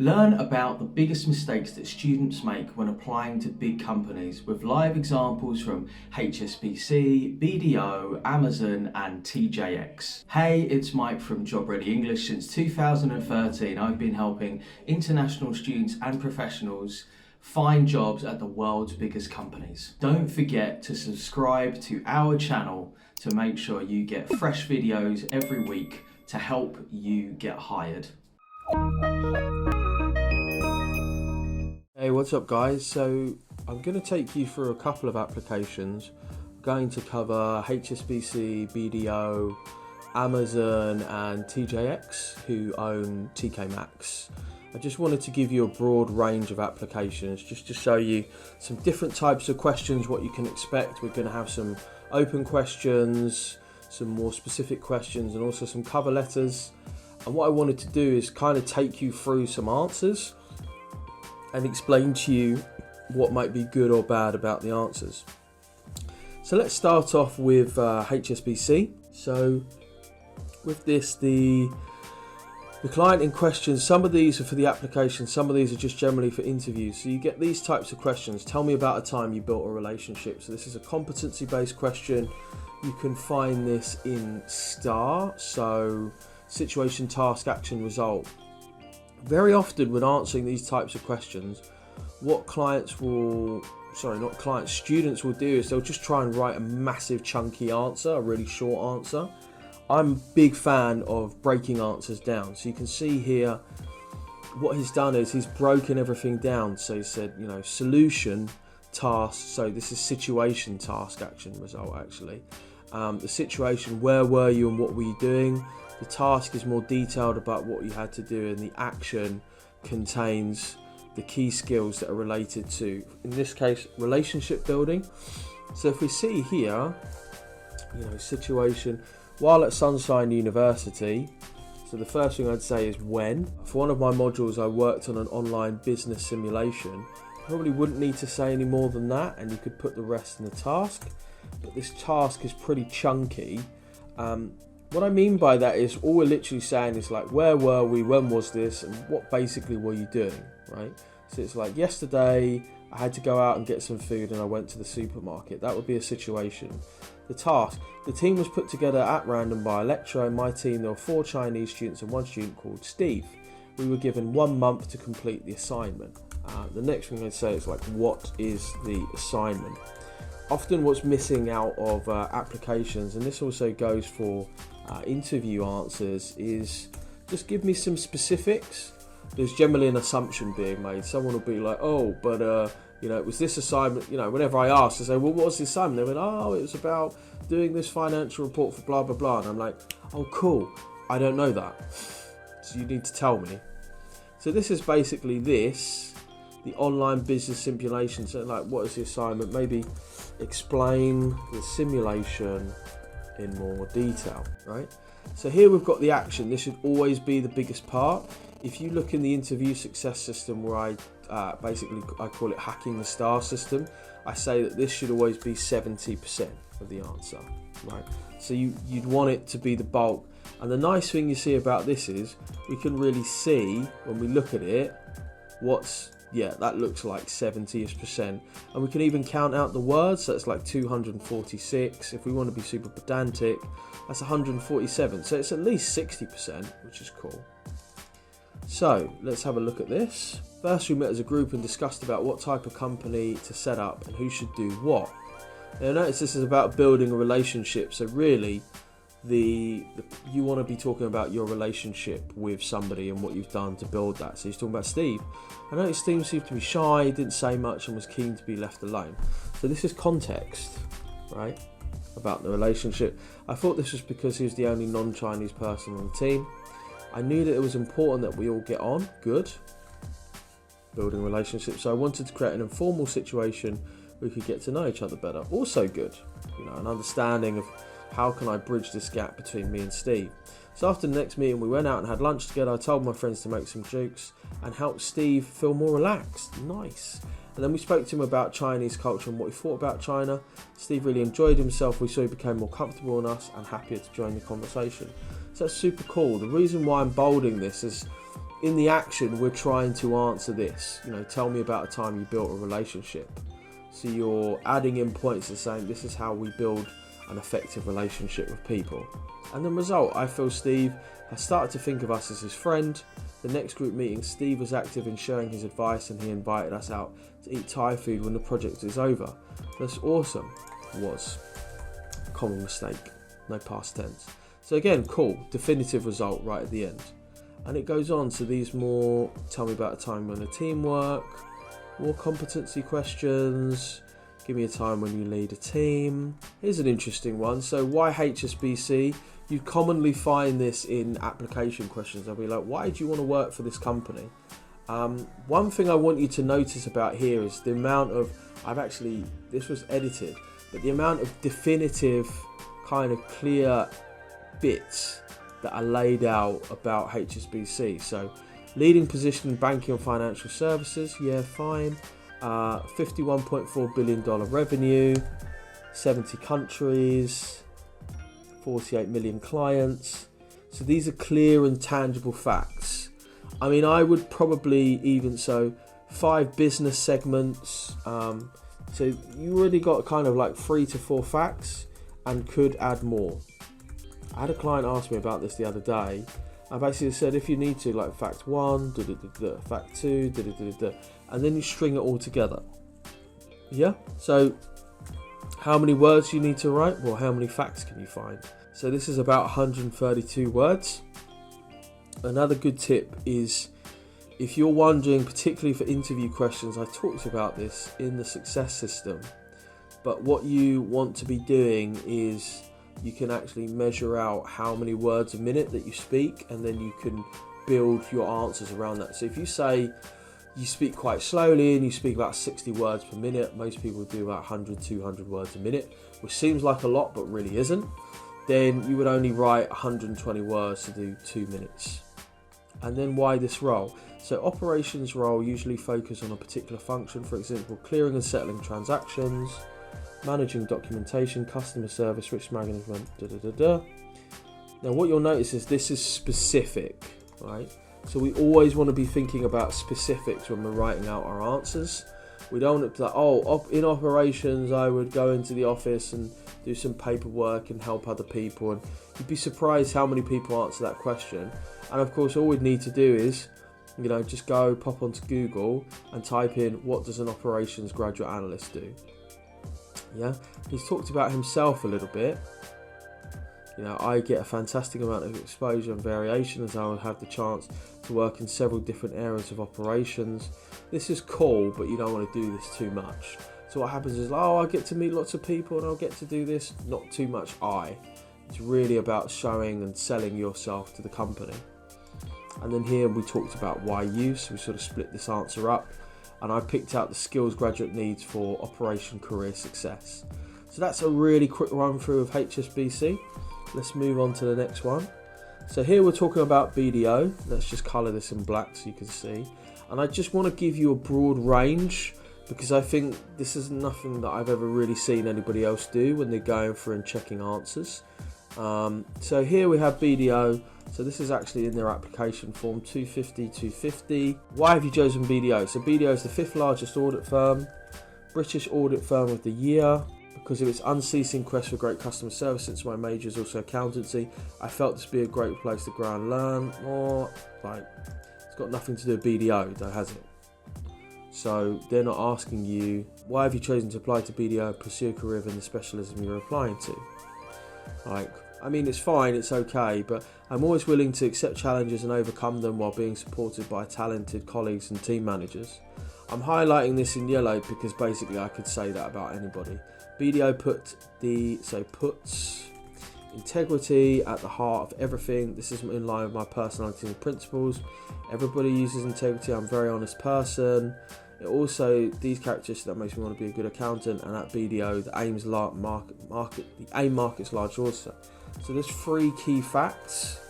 Learn about the biggest mistakes that students make when applying to big companies with live examples from HSBC, BDO, Amazon and TJX. Hey, it's Mike from Job Ready English. Since 2013, I've been helping international students and professionals find jobs at the world's biggest companies. Don't forget to subscribe to our channel to make sure you get fresh videos every week to help you get hired. Hey, what's up guys? So I'm going to take you through a couple of applications. I'm going to cover HSBC, BDO, Amazon and TJX, who own TK Maxx. I just wanted to give you a broad range of applications just to show you some different types of questions, what you can expect. We're going to have some open questions, some more specific questions and also some cover letters. And what I wanted to do is kind of take you through some answers and explain to you what might be good or bad about the answers. So let's start off with HSBC. So with this, the client in question, some of these are for the application, some of these are just generally for interviews. So you get these types of questions. Tell me about a time you built a relationship. So this is a competency-based question. You can find this in STAR, so situation, task, action, result. Very often when answering these types of questions, what students will do is they'll just try and write a massive chunky answer, a really short answer. I'm a big fan of breaking answers down. So you can see here, what he's done is he's broken everything down. So he said, solution, task. So this is situation, task, action, result actually. The situation, where were you and what were you doing? The task is more detailed about what you had to do, and the action contains the key skills that are related to, in this case, relationship building. So if we see here, situation, while at Sunshine University, so the first thing I'd say is when. For one of my modules, I worked on an online business simulation. Probably wouldn't need to say any more than that, and you could put the rest in the task. But this task is pretty chunky. What I mean by that is all we're literally saying is like, where were we, when was this, and what basically were you doing, right? So it's like, yesterday I had to go out and get some food and I went to the supermarket. That would be a situation. The task, the team was put together at random by a lecturer. In my team there were 4 Chinese students and 1 student called Steve. We were given 1 month to complete the assignment. The next thing I'd say is like, what is the assignment? Often what's missing out of applications, and this also goes for interview answers, is just give me some specifics. There's generally an assumption being made. Someone will be like, oh, but it was this assignment. Whenever I ask, I say, well, what was the assignment? They went, oh, it was about doing this financial report for blah blah blah. And I'm like, oh, cool. I don't know that, so you need to tell me. So this is basically the online business simulation. So like, what is the assignment? Maybe explain the simulation in more detail, right? So here we've got the action. This should always be the biggest part. If you look in the interview success system, where I call it hacking the star system, I say that this should always be 70% of the answer, right? So you'd want it to be the bulk. And the nice thing you see about this is we can really see when we look at it that looks like 70-ish%. And we can even count out the words, so it's like 246. If we want to be super pedantic, that's 147. So it's at least 60%, which is cool. So let's have a look at this. First, we met as a group and discussed about what type of company to set up and who should do what. Now notice this is about building a relationship. So really, you want to be talking about your relationship with somebody and what you've done to build that. So he's talking about Steve. I noticed Steve seemed to be shy, didn't say much and was keen to be left alone. So this is context, right, about the relationship. I thought this was because he was the only non-Chinese person on the team. I knew that it was important that we all get on, good, building relationships. So I wanted to create an informal situation where we could get to know each other better, also good, an understanding of how can I bridge this gap between me and Steve. So after the next meeting, we went out and had lunch together. I told my friends to make some jokes and help Steve feel more relaxed. Nice. And then we spoke to him about Chinese culture and what he thought about China. Steve really enjoyed himself. We saw he became more comfortable in us and happier to join the conversation. So that's super cool. The reason why I'm bolding this is in the action, we're trying to answer this. Tell me about a time you built a relationship. So you're adding in points and saying, this is how we build an effective relationship with people. And the result, I feel Steve has started to think of us as his friend. The next group meeting, Steve was active in sharing his advice and he invited us out to eat Thai food when the project is over. That's awesome. Was a common mistake, no past tense. So again, cool, definitive result right at the end. And it goes on to these more, tell me about a time when the team work, more competency questions, give me a time when you lead a team. Here's an interesting one. So why HSBC? You commonly find this in application questions. They'll be like, why do you want to work for this company? One thing I want you to notice about here is the amount of, this was edited, but the amount of definitive kind of clear bits that are laid out about HSBC. So leading position in banking and financial services, yeah, fine. $51.4 billion revenue, 70 countries, 48 million clients. So these are clear and tangible facts. I mean, I would probably even 5 business segments. So you already got kind of like 3 to 4 facts and could add more. I had a client ask me about this the other day. I basically said, if you need to, like fact 1, fact 2, and then you string it all together. Yeah? So how many words you need to write? Well, how many facts can you find? So this is about 132 words. Another good tip is, if you're wondering, particularly for interview questions, I talked about this in the success system, but what you want to be doing is you can actually measure out how many words a minute that you speak, and then you can build your answers around that. So if you say you speak quite slowly and you speak about 60 words per minute, most people do about 100, 200 words a minute, which seems like a lot but really isn't, then you would only write 120 words to do 2 minutes. And then why this role? So operations role usually focus on a particular function, for example, clearing and settling transactions, managing documentation, customer service, risk management, Now what you'll notice is this is specific, right? So we always want to be thinking about specifics when we're writing out our answers. We don't want to be like, in operations I would go into the office and do some paperwork and help other people, and you'd be surprised how many people answer that question. And of course all we'd need to do is just go pop onto Google and type in, what does an operations graduate analyst do? Yeah, he's talked about himself a little bit. I get a fantastic amount of exposure and variation as I will have the chance to work in several different areas of operations. This is cool, but you don't want to do this too much. So what happens is, I get to meet lots of people and I'll get to do this. Not too much It's really about showing and selling yourself to the company. And then here we talked about why you, so we sort of split this answer up. And I picked out the skills graduate needs for operation career success. So that's a really quick run through of HSBC. Let's move on to the next one. So here we're talking about BDO. Let's just colour this in black so you can see. And I just want to give you a broad range, because I think this is nothing that I've ever really seen anybody else do when they're going through and checking answers. So here we have BDO. So this is actually in their application form, 250. Why have you chosen BDO? So BDO is the 5th largest audit firm, British audit firm of the year. Because of its unceasing quest for great customer service, since my major is also accountancy, I felt this would be a great place to grow and learn more. It's got nothing to do with BDO though, has it? So they're not asking you, why have you chosen to apply to BDO and pursue a career in the specialism you're applying to? It's fine, it's okay, but I'm always willing to accept challenges and overcome them while being supported by talented colleagues and team managers. I'm highlighting this in yellow because basically I could say that about anybody. BDO puts integrity at the heart of everything. This is in line with my personality and principles. Everybody uses integrity. I'm a very honest person. It also, these characteristics that makes me want to be a good accountant, and at BDO, the AIM market's large also. So there's 3 key facts,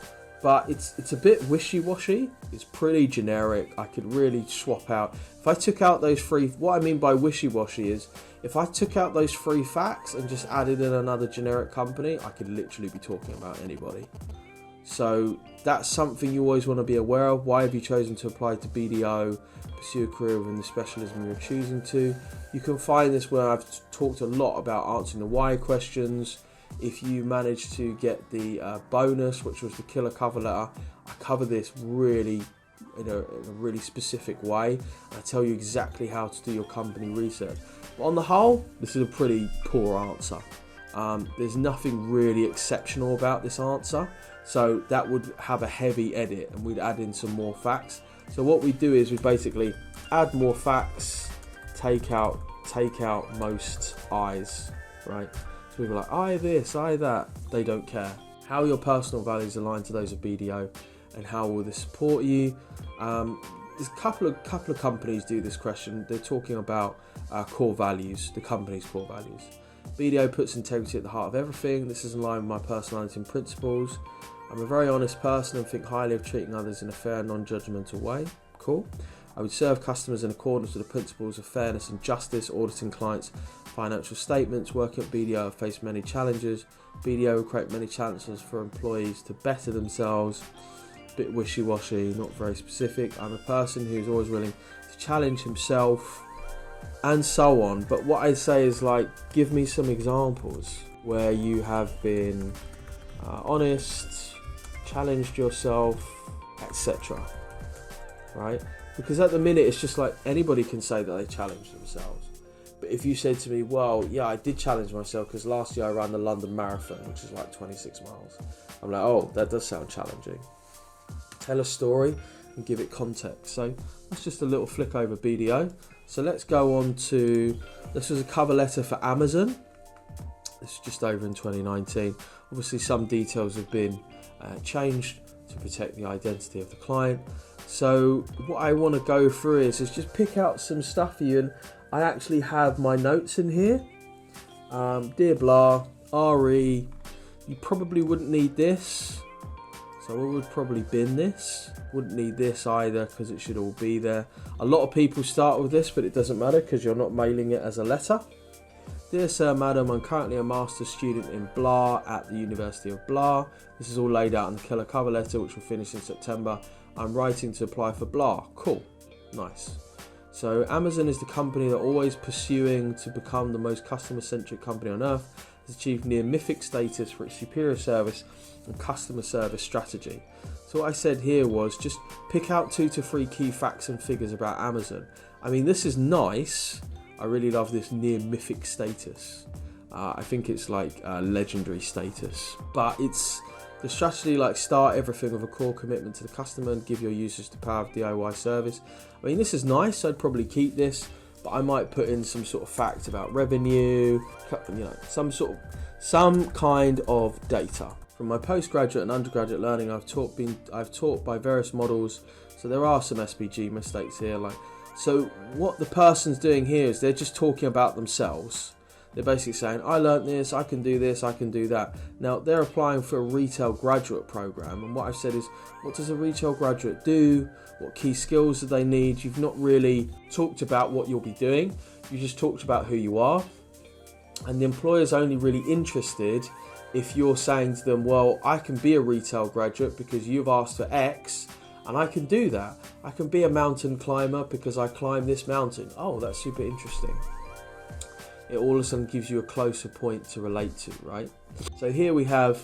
but it's a bit wishy-washy. It's pretty generic. I could really swap out. If I took out those 3, what I mean by wishy-washy is, if I took out those 3 facts and just added in another generic company, I could literally be talking about anybody. So that's something you always want to be aware of. Why have you chosen to apply to BDO, pursue a career within the specialism you're choosing to? You can find this where I've talked a lot about answering the why questions. If you manage to get the bonus, which was the killer cover letter, I cover this really in a really specific way. I tell you exactly how to do your company research. But on the whole, this is a pretty poor answer. There's nothing really exceptional about this answer. So that would have a heavy edit and we'd add in some more facts. So what we do is we basically add more facts, take out most I's, right? So people are like, I this, I that. They don't care. How your personal values align to those of BDO and how will this support you? There's a couple of companies do this question. They're talking about core values, the company's core values. BDO puts integrity at the heart of everything. This is in line with my personality and principles. I'm a very honest person and think highly of treating others in a fair, non-judgmental way. Cool. I would serve customers in accordance with the principles of fairness and justice, auditing clients' financial statements. Working at BDO, I've faced many challenges. BDO will create many challenges for employees to better themselves. A bit wishy-washy, not very specific. I'm a person who's always willing to challenge himself and so on. But what I say is, like, give me some examples where you have been honest, challenged yourself, etc. Right? Because at the minute it's just like anybody can say that they challenge themselves. But if you said to me, well, yeah, I did challenge myself because last year I ran the London Marathon, which is like 26 miles. I'm like, oh, that does sound challenging. Tell a story and give it context. So that's just a little flick over BDO. So let's go on to, this was a cover letter for Amazon. This is just over in 2019. Obviously some details have been changed to protect the identity of the client. So what I want to go through is just pick out some stuff for you, and I actually have my notes in here. Dear blah, RE, you probably wouldn't need this. So I would probably bin this. Wouldn't need this either because it should all be there. A lot of people start with this, but it doesn't matter because you're not mailing it as a letter. Dear Sir, Madam, I'm currently a master's student in blah at the University of blah. This is all laid out in the killer cover letter, which will finish in September. I'm writing to apply for blah. Cool. Nice. So Amazon is the company that always pursuing to become the most customer-centric company on earth, has achieved near mythic status for its superior service and customer service strategy. So what I said here was just pick out 2 to 3 key facts and figures about Amazon. I mean, this is nice. I really love this near mythic status. I think it's like legendary status, but it's the strategy, like start everything with a core commitment to the customer and give your users the power of DIY service. I mean, this is nice. I'd probably keep this, but I might put in some sort of fact about revenue, you know, some kind of data. From my postgraduate and undergraduate learning, I've taught by various models. So there are some SPG mistakes here, like. So what the person's doing here is they're just talking about themselves. They're basically saying, I learnt this, I can do this, I can do that. Now, they're applying for a retail graduate program. And what I've said is, what does a retail graduate do? What key skills do they need? You've not really talked about what you'll be doing. You just talked about who you are. And the employer's only really interested if you're saying to them, well, I can be a retail graduate because you've asked for X. And I can do that. I can be a mountain climber because I climb this mountain. Oh, that's super interesting. It all of a sudden gives you a closer point to relate to, right? So here we have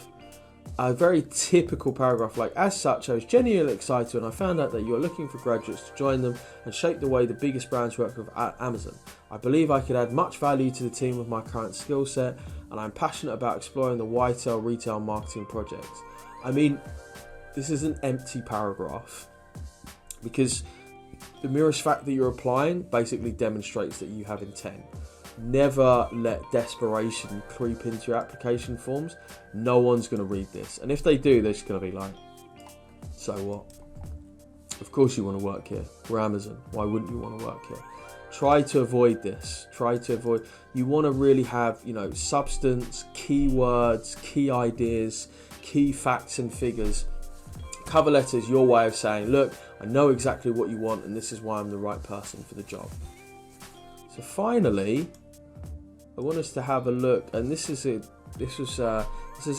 a very typical paragraph like, as such, I was genuinely excited when I found out that you are looking for graduates to join them and shape the way the biggest brands work with at Amazon. I believe I could add much value to the team with my current skill set, and I'm passionate about exploring the YTL retail marketing projects. I mean, this is an empty paragraph because the merest fact that you're applying basically demonstrates that you have intent. Never let desperation creep into your application forms. No one's going to read this. And if they do, they're just going to be like, so what? Of course you want to work here. We're Amazon. Why wouldn't you want to work here? Try to avoid this. You want to really have, substance, keywords, key ideas, key facts and figures. Cover letter is your way of saying, look, I know exactly what you want and this is why I'm the right person for the job. So finally, I want us to have a look, and this is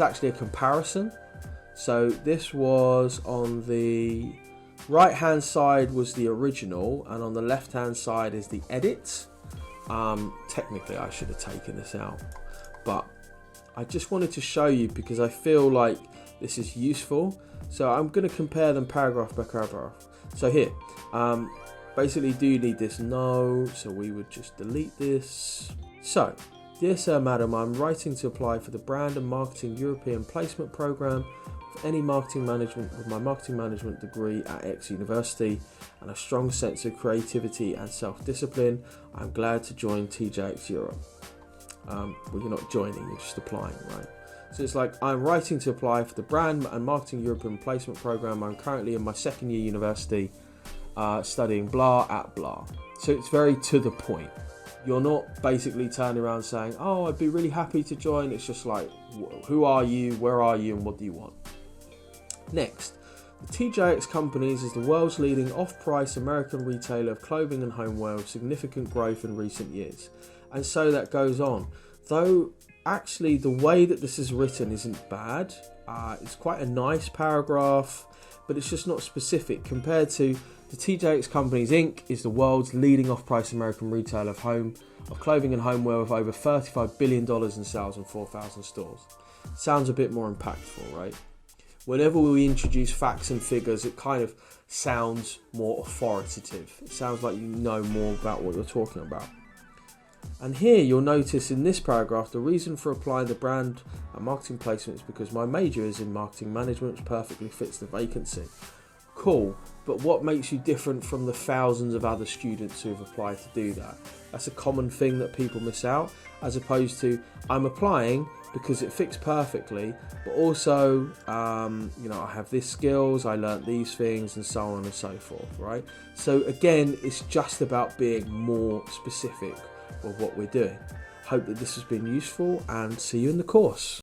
actually a comparison. So this was on the right hand side was the original, and on the left hand side is the edit. Technically I should have taken this out, but I just wanted to show you because I feel like this is useful. So I'm going to compare them paragraph by paragraph. So here, basically, do you need this? No. So we would just delete this. So, dear Sir, Madam, I'm writing to apply for the Brand and Marketing European Placement Programme for any marketing management with my marketing management degree at X University and a strong sense of creativity and self-discipline. I'm glad to join TJX Europe. Well, you're not joining, you're just applying, right? So it's like, I'm writing to apply for the Brand and Marketing European Placement Programme. I'm currently in my second year university studying blah at blah. So it's very to the point. You're not basically turning around saying, oh, I'd be really happy to join. It's just like, who are you, where are you, and what do you want? Next, the TJX Companies is the world's leading off-price American retailer of clothing and homeware with significant growth in recent years. And so that goes on. Though actually the way that this is written isn't bad. It's quite a nice paragraph, but it's just not specific compared to the TJX Companies Inc. is the world's leading off-price American retailer of clothing and homeware with over $35 billion in sales and 4,000 stores. Sounds a bit more impactful, right? Whenever we introduce facts and figures, it kind of sounds more authoritative. It sounds like you know more about what you're talking about. And here you'll notice in this paragraph, the reason for applying the brand and marketing placement is because my major is in marketing management, which perfectly fits the vacancy. Cool, but what makes you different from the thousands of other students who have applied to do that? That's a common thing that people miss out, as opposed to, I'm applying because it fits perfectly, but also, I have these skills, I learnt these things, and so on and so forth, right? So again, it's just about being more specific with what we're doing. Hope that this has been useful, and see you in the course.